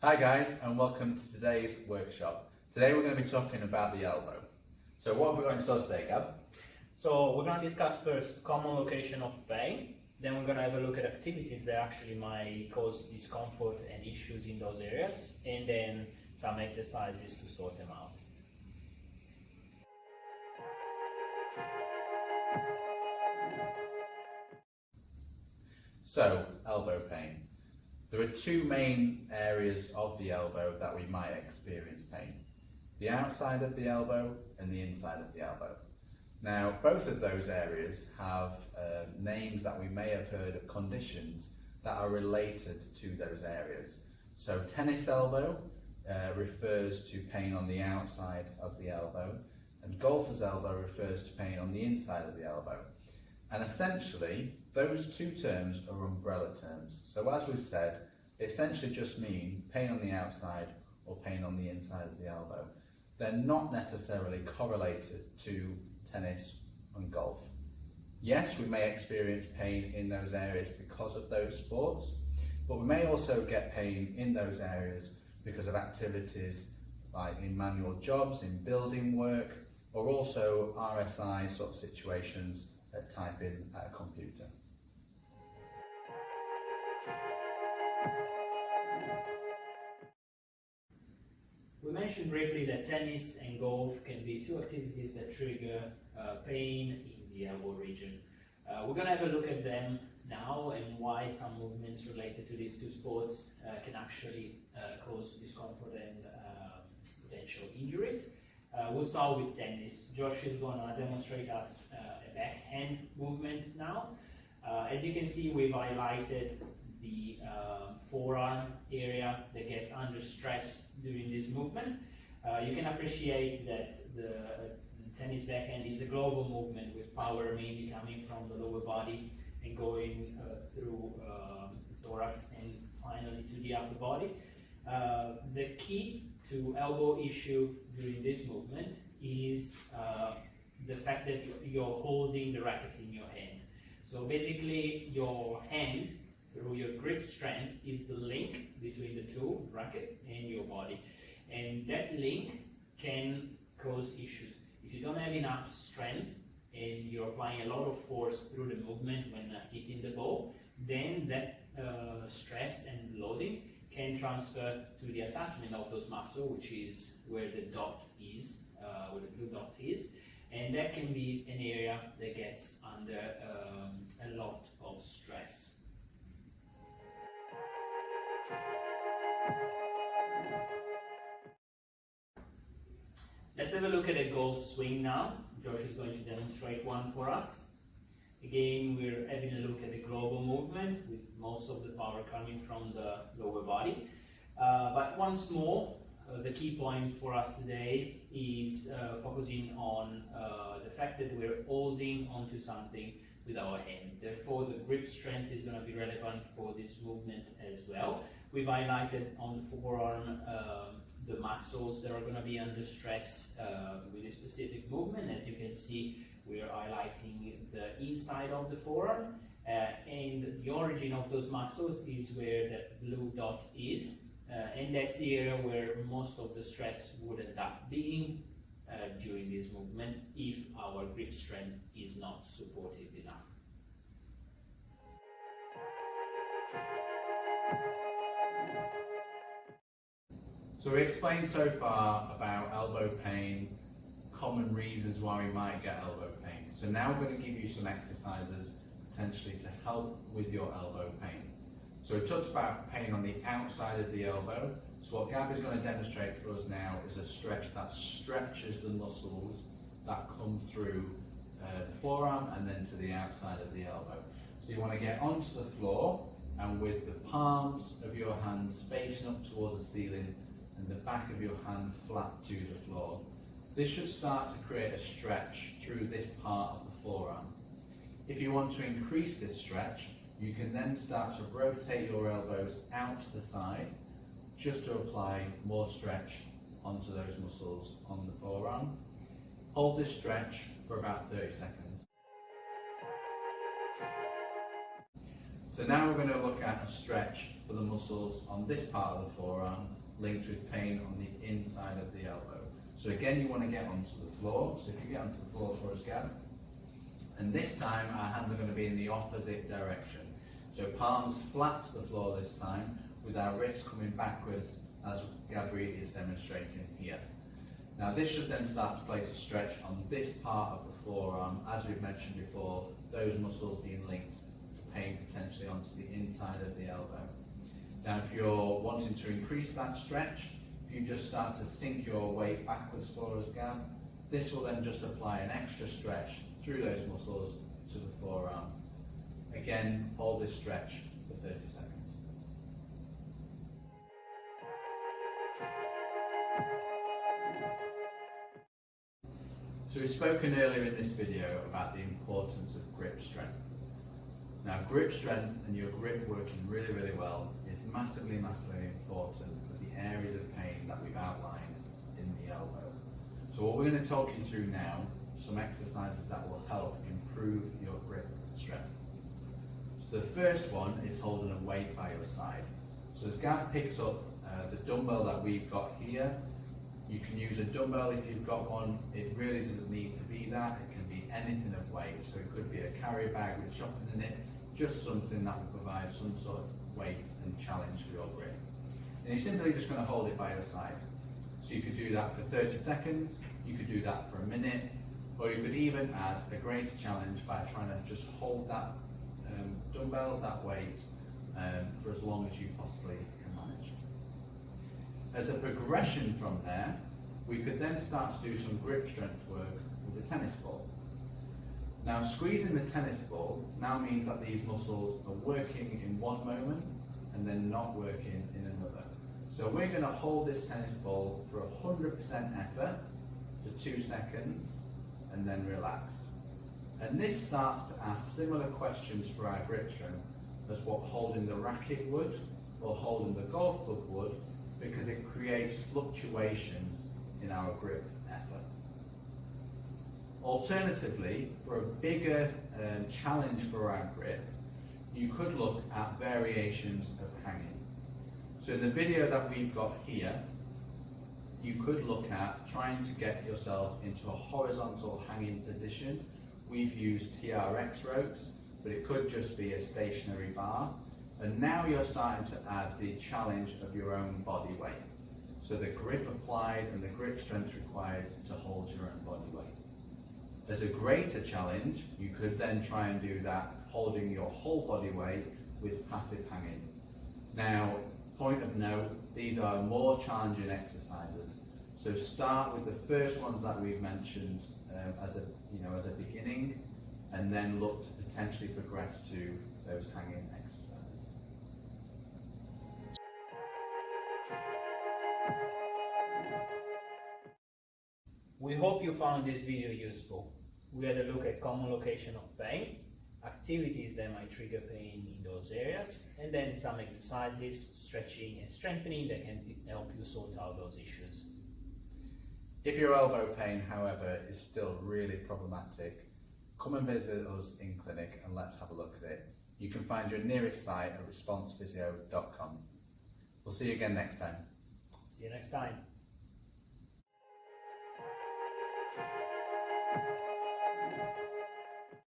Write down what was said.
Hi guys, and welcome to today's workshop. Today we're going to be talking about the elbow. So what have we got in store today, Gab? So we're going to discuss first common location of pain, then we're going to have a look at activities that actually might cause discomfort and issues in those areas, and then some exercises to sort them out. So, elbow pain. There are two main areas of the elbow that we might experience pain. The outside of the elbow and the inside of the elbow. Now, both of those areas have names that we may have heard of conditions that are related to those areas. So, tennis elbow refers to pain on the outside of the elbow, and golfer's elbow refers to pain on the inside of the elbow. And essentially, those two terms are umbrella terms. So as we've said, they essentially just mean pain on the outside or pain on the inside of the elbow. They're not necessarily correlated to tennis and golf. Yes, we may experience pain in those areas because of those sports, but we may also get pain in those areas because of activities like in manual jobs, in building work, or also RSI sort of situations at typing at a computer. We mentioned briefly that tennis and golf can be two activities that trigger pain in the elbow region. We're going to have a look at them now and why some movements related to these two sports can actually cause discomfort and potential injuries. We'll start with tennis. Josh is going to demonstrate us a backhand movement now. As you can see, we've highlighted the forearm area that gets under stress during this movement. You can appreciate that the tennis backhand is a global movement with power mainly coming from the lower body and going through the thorax and finally to the upper body. The key to elbow issue during this movement is the fact that you're holding the racket in your hand. So basically your hand, through your grip strength, is the link between the two, racket and your body. And that link can cause issues. If you don't have enough strength and you're applying a lot of force through the movement when hitting the ball, then that stress and loading can transfer to the attachment of those muscles, which is where the dot is, where the blue dot is, and that can be an area that gets under a lot of stress. Let's have a look at a golf swing now. Josh is going to demonstrate one for us. Again, we're having a look at the global movement with most of the power coming from the lower body. But once more, the key point for us today is focusing on the fact that we're holding onto something with our hand. Therefore, the grip strength is going to be relevant for this movement as well. We've highlighted on the forearm the muscles that are going to be under stress with a specific movement. As you can see, we're highlighting the inside of the forearm, and the origin of those muscles is where that blue dot is, and that's the area where most of the stress would end up being during this movement if our grip strength is not supportive enough. So we explained so far about elbow pain, common reasons why we might get elbow pain. So now we're going to give you some exercises potentially to help with your elbow pain. So we talked about pain on the outside of the elbow. So what Gab is going to demonstrate for us now is a stretch that stretches the muscles that come through the forearm and then to the outside of the elbow. So you want to get onto the floor and with the palms of your hands facing up towards the ceiling and the back of your hand flat to the floor. This should start to create a stretch through this part of the forearm. If you want to increase this stretch, you can then start to rotate your elbows out to the side just to apply more stretch onto those muscles on the forearm. Hold this stretch for about 30 seconds. So now we're going to look at a stretch for the muscles on this part of the forearm linked with pain on the inside of the elbow. So again, you want to get onto the floor. So if you get onto the floor for us, Gab. And this time our hands are going to be in the opposite direction. So palms flat to the floor this time, with our wrists coming backwards as Gabriele is demonstrating here. Now this should then start to place a stretch on this part of the forearm, as we've mentioned before, those muscles being linked to pain potentially onto the inside of the elbow. Now if you're wanting to increase that stretch, if you just start to sink your weight backwards for us, Gab, this will then just apply an extra stretch through those muscles to the forearm. Again, hold this stretch for 30 seconds. So we've spoken earlier in this video about the importance of grip strength. Now grip strength and your grip working really, really well is massively, massively important for the areas of pain that we've outlined in the elbow. So what we're going to talk you through now, some exercises that will help improve your grip strength. So the first one is holding a weight by your side. So as Gab picks up the dumbbell that we've got here, you can use a dumbbell if you've got one. It really doesn't need to be that. It can be anything of weight. So it could be a carry bag with shopping in it, just something that will provide some sort of weight and challenge for your grip. And you're simply just going to hold it by your side. So you could do that for 30 seconds, you could do that for a minute, or you could even add a greater challenge by trying to just hold that dumbbell, that weight, for as long as you possibly can manage. As a progression from there, we could then start to do some grip strength work with a tennis ball. Now squeezing the tennis ball now means that these muscles are working in one moment and then not working in another. So we're going to hold this tennis ball for 100% effort for 2 seconds and then relax. And this starts to ask similar questions for our grip strength as what holding the racket would or holding the golf club would, because it creates fluctuations in our grip effort. Alternatively, for a bigger challenge for our grip, you could look at variations of hanging. So in the video that we've got here, you could look at trying to get yourself into a horizontal hanging position. We've used TRX ropes, but it could just be a stationary bar. And now you're starting to add the challenge of your own body weight. So the grip applied and the grip strength required to hold your own body weight. As a greater challenge, you could then try and do that holding your whole body weight with passive hanging. Now, point of note, these are more challenging exercises. So start with the first ones that we've mentioned as a beginning, and then look to potentially progress to those hanging exercises. We hope you found this video useful. We had a look at common location of pain, activities that might trigger pain in those areas, and then some exercises, stretching and strengthening that can help you sort out those issues. If your elbow pain, however, is still really problematic, come and visit us in clinic and let's have a look at it. You can find your nearest site at responsephysio.com. We'll see you again next time. See you next time.